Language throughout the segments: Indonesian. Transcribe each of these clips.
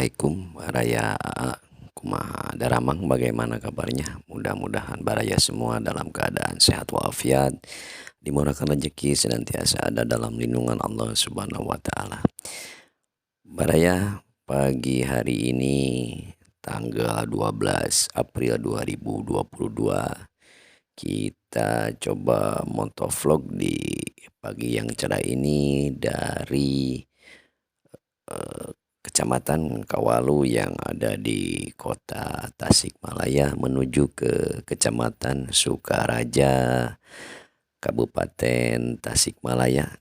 Assalamualaikum Baraya, kumaha daramang, bagaimana kabarnya? Mudah-mudahan Baraya semua dalam keadaan sehat walafiat, dimurahkan rezeki, senantiasa ada dalam lindungan Allah Subhanahu wa taala. Baraya, pagi hari ini tanggal 12 April 2022, kita coba motovlog di pagi yang cerah ini dari Kecamatan Kawalu yang ada di kota Tasikmalaya menuju ke Kecamatan Sukaraja, Kabupaten Tasikmalaya,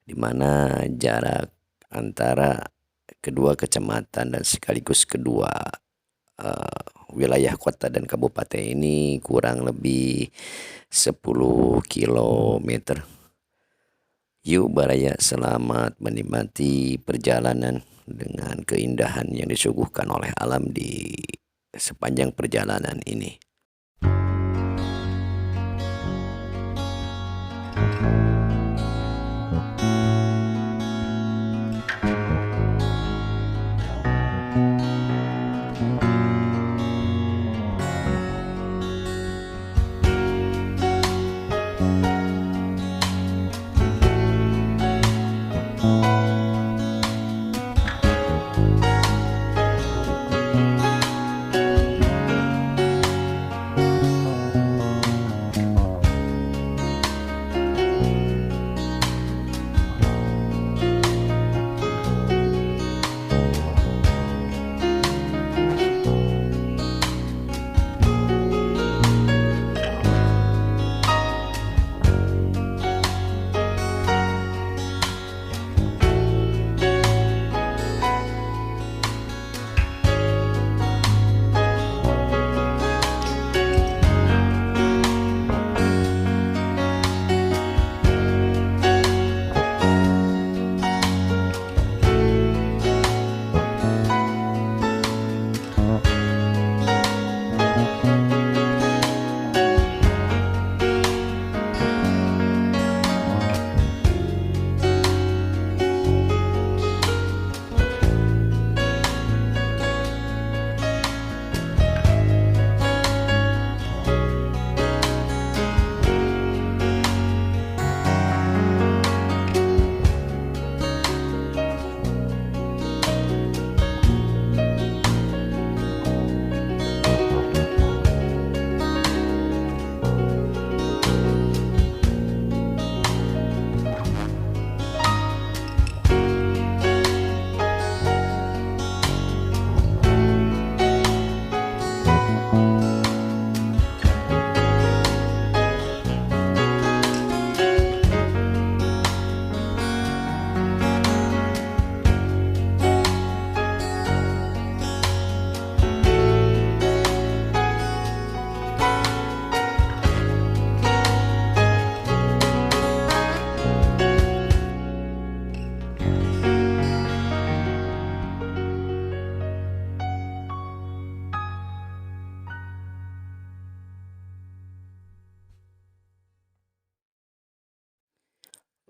di mana jarak antara kedua kecamatan dan sekaligus kedua wilayah kota dan kabupaten ini kurang lebih 10 kilometer. Yuk Baraya, selamat menikmati perjalanan dengan keindahan yang disuguhkan oleh alam di sepanjang perjalanan ini.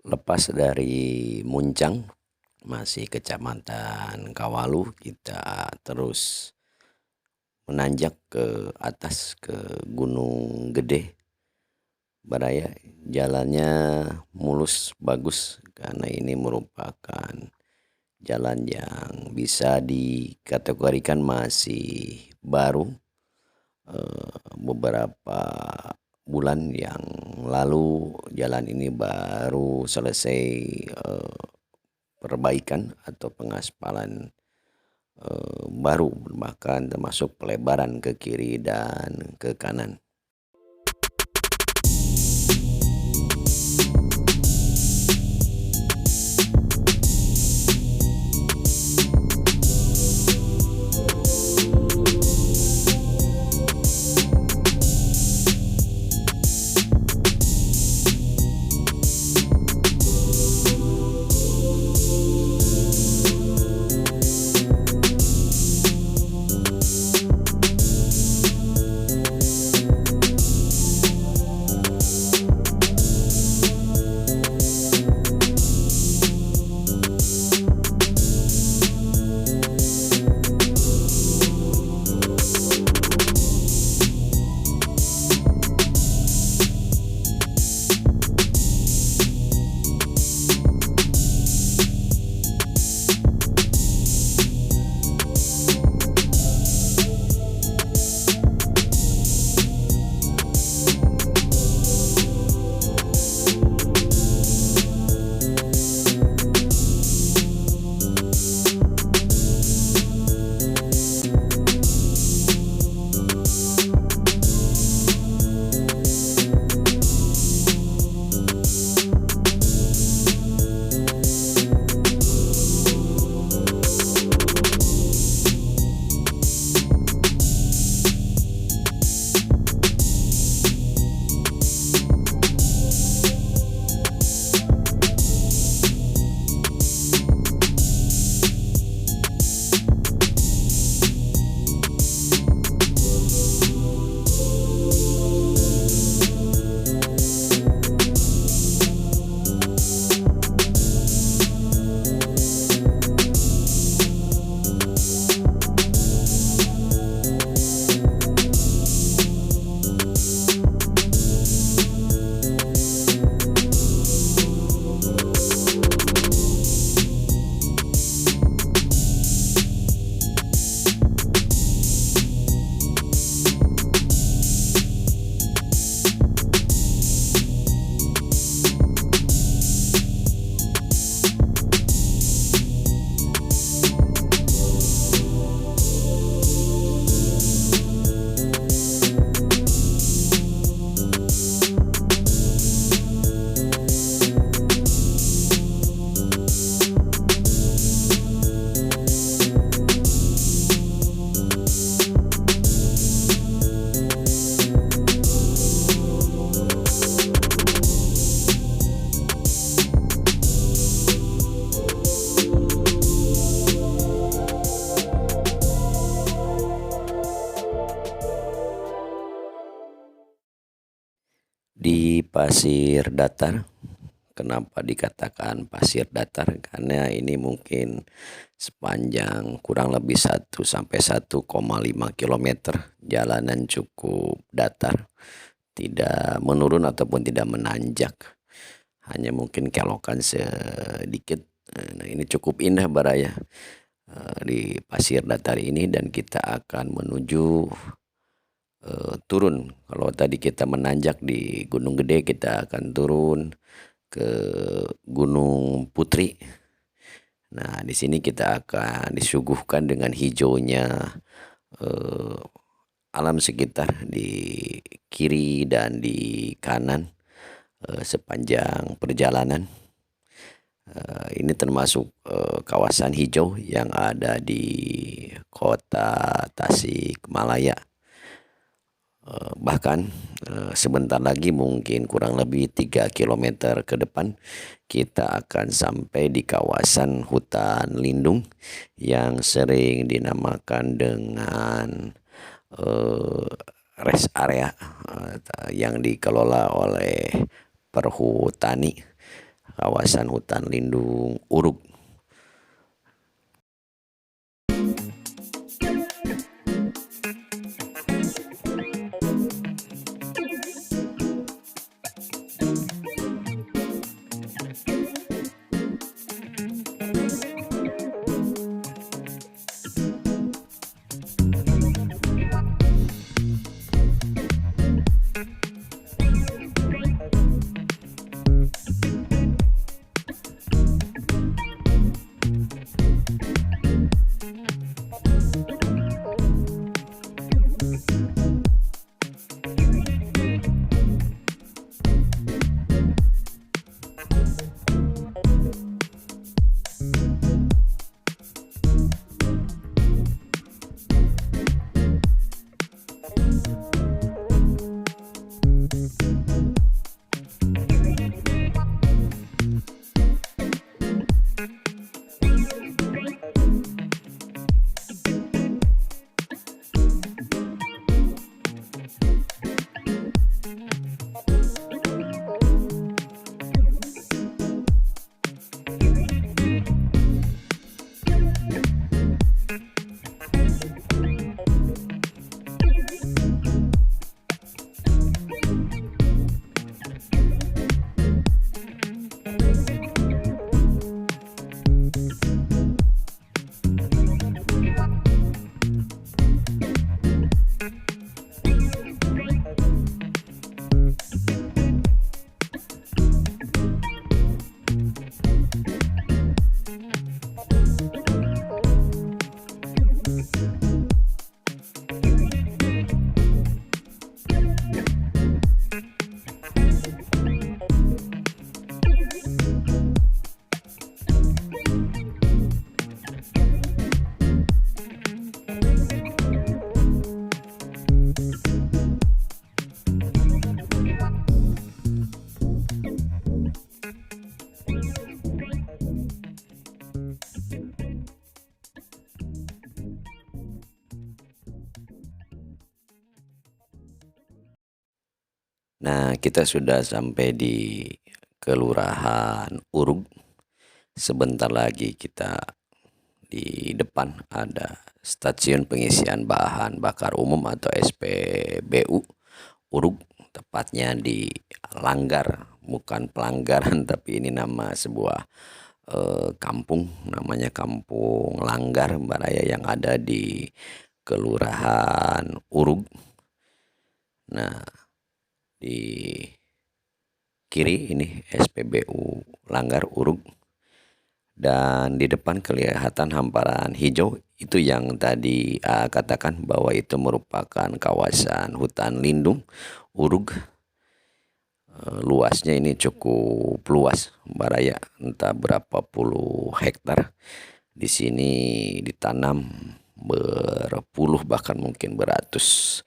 Lepas dari Muncang, masih Kecamatan Kawalu, kita terus menanjak ke atas ke Gunung Gede. Baraya, jalannya mulus bagus karena ini merupakan jalan yang bisa dikategorikan masih baru. Beberapa bulan yang lalu jalan ini baru selesai perbaikan atau pengaspalan baru, bahkan termasuk pelebaran ke kiri dan ke kanan. pasir datar. Kenapa dikatakan pasir datar? Karena ini mungkin sepanjang kurang lebih 1 sampai 1,5 kilometer, jalanan cukup datar, tidak menurun ataupun tidak menanjak, hanya mungkin kelokan sedikit. Nah, ini cukup indah Baraya di pasir datar ini, dan kita akan menuju turun. Kalau tadi kita menanjak di Gunung Gede, kita akan turun ke Gunung Putri. Nah, di sini kita akan disuguhkan dengan hijaunya alam sekitar di kiri dan di kanan sepanjang perjalanan. Ini termasuk kawasan hijau yang ada di kota Tasikmalaya. Bahkan sebentar lagi, mungkin kurang lebih 3 kilometer ke depan, kita akan sampai di kawasan hutan lindung yang sering dinamakan dengan rest area yang dikelola oleh Perhutani, kawasan hutan lindung Urug. Nah, kita sudah sampai di Kelurahan Urug. Sebentar lagi kita di depan ada stasiun pengisian bahan bakar umum atau SPBU Urug, tepatnya di Langgar. Bukan pelanggaran, tapi ini nama sebuah kampung, namanya Kampung Langgar Baraya, yang ada di Kelurahan Urug. Nah, di kiri ini SPBU Langgar Urug, dan di depan kelihatan hamparan hijau itu yang tadi katakan bahwa itu merupakan kawasan hutan lindung Urug. Luasnya ini cukup luas Baraya, entah berapa puluh hektar. Di sini ditanam berpuluh bahkan mungkin beratus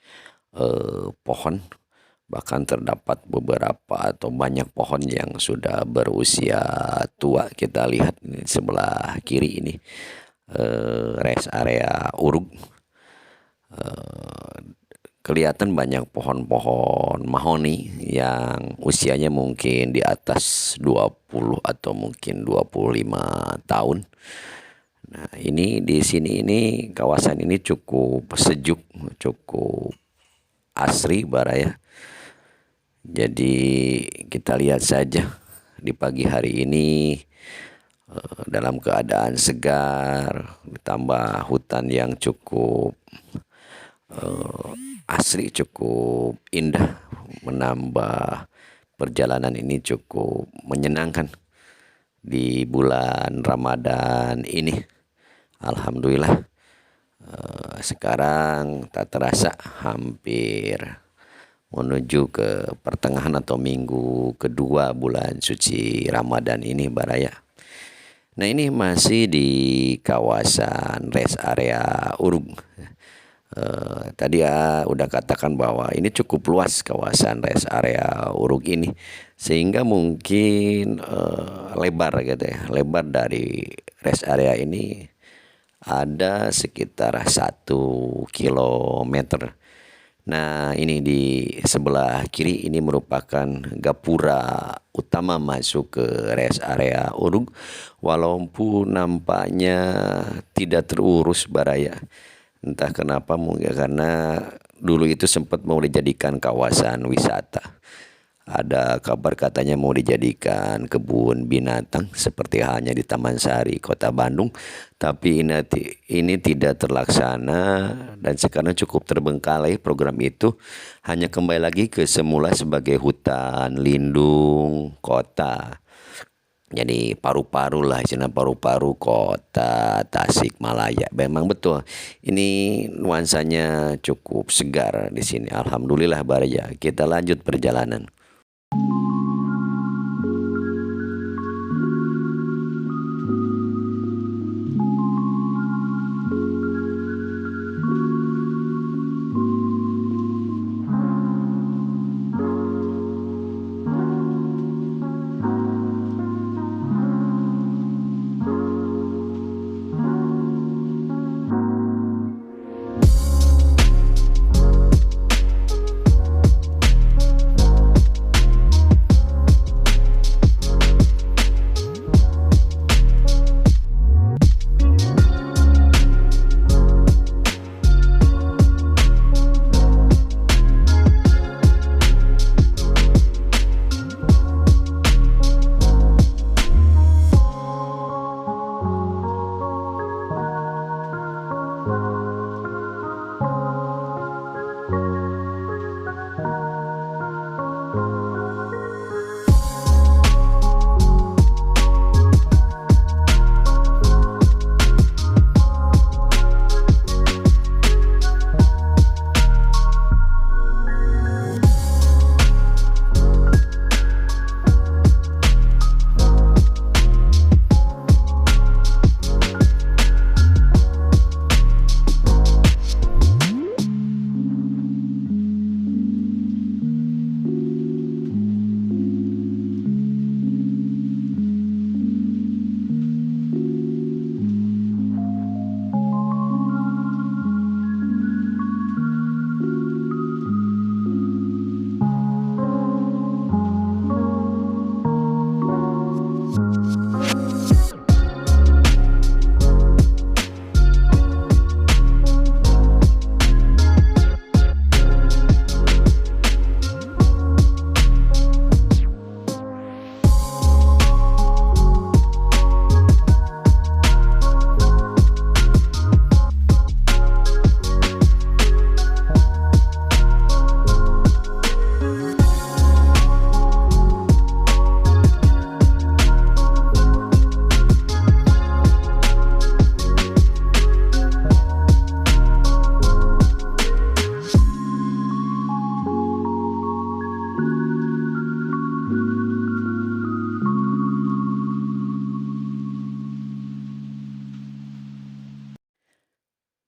pohon. Bahkan terdapat beberapa atau banyak pohon yang sudah berusia tua. Kita lihat di sebelah kiri ini rest area Urug. kelihatan banyak pohon-pohon mahoni yang usianya mungkin di atas 20 atau mungkin 25 tahun. Nah, ini di sini ini kawasan ini cukup sejuk, cukup asri Baraya. Jadi kita lihat saja di pagi hari ini dalam keadaan segar, ditambah hutan yang cukup asri, cukup indah, menambah perjalanan ini cukup menyenangkan di bulan Ramadan ini. Alhamdulillah, sekarang tak terasa hampir menuju ke pertengahan atau minggu kedua bulan suci Ramadan ini Baraya. Nah, ini masih di kawasan rest area Urug. Tadi udah katakan bahwa ini cukup luas kawasan rest area Urug ini, sehingga mungkin lebar gitu ya, lebar dari rest area ini ada sekitar 1 kilometer. Nah, ini di sebelah kiri ini merupakan gapura utama masuk ke rest area Urug, walaupun nampaknya tidak terurus Baraya. Entah kenapa, mungkin karena dulu itu sempat mau dijadikan kawasan wisata. Ada kabar katanya mau dijadikan kebun binatang seperti halnya di Taman Sari, Kota Bandung. Tapi ini tidak terlaksana dan sekarang cukup terbengkalai program itu. Hanya kembali lagi ke semula sebagai hutan lindung kota. Jadi paru-paru lah, istilah paru-paru kota Tasikmalaya. Memang betul, ini nuansanya cukup segar di sini. Alhamdulillah Baraya. Kita lanjut perjalanan.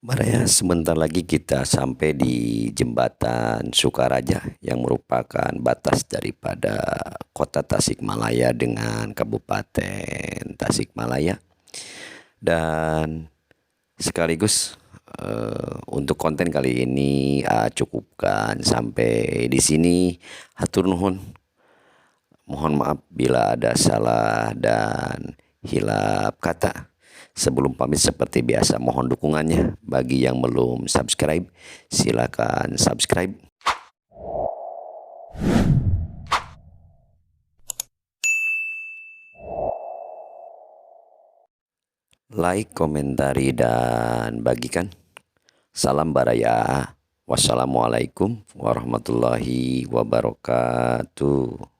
Baraya, sebentar lagi kita sampai di jembatan Sukaraja yang merupakan batas daripada kota Tasikmalaya dengan Kabupaten Tasikmalaya. Dan sekaligus Untuk konten kali ini cukupkan sampai di sini. Hatur nuhun. Mohon maaf bila ada salah dan hilap kata. Sebelum pamit seperti biasa mohon dukungannya. Bagi yang belum subscribe, silakan subscribe. Like, komentari, dan bagikan. Salam Baraya. Wassalamualaikum warahmatullahi wabarakatuh.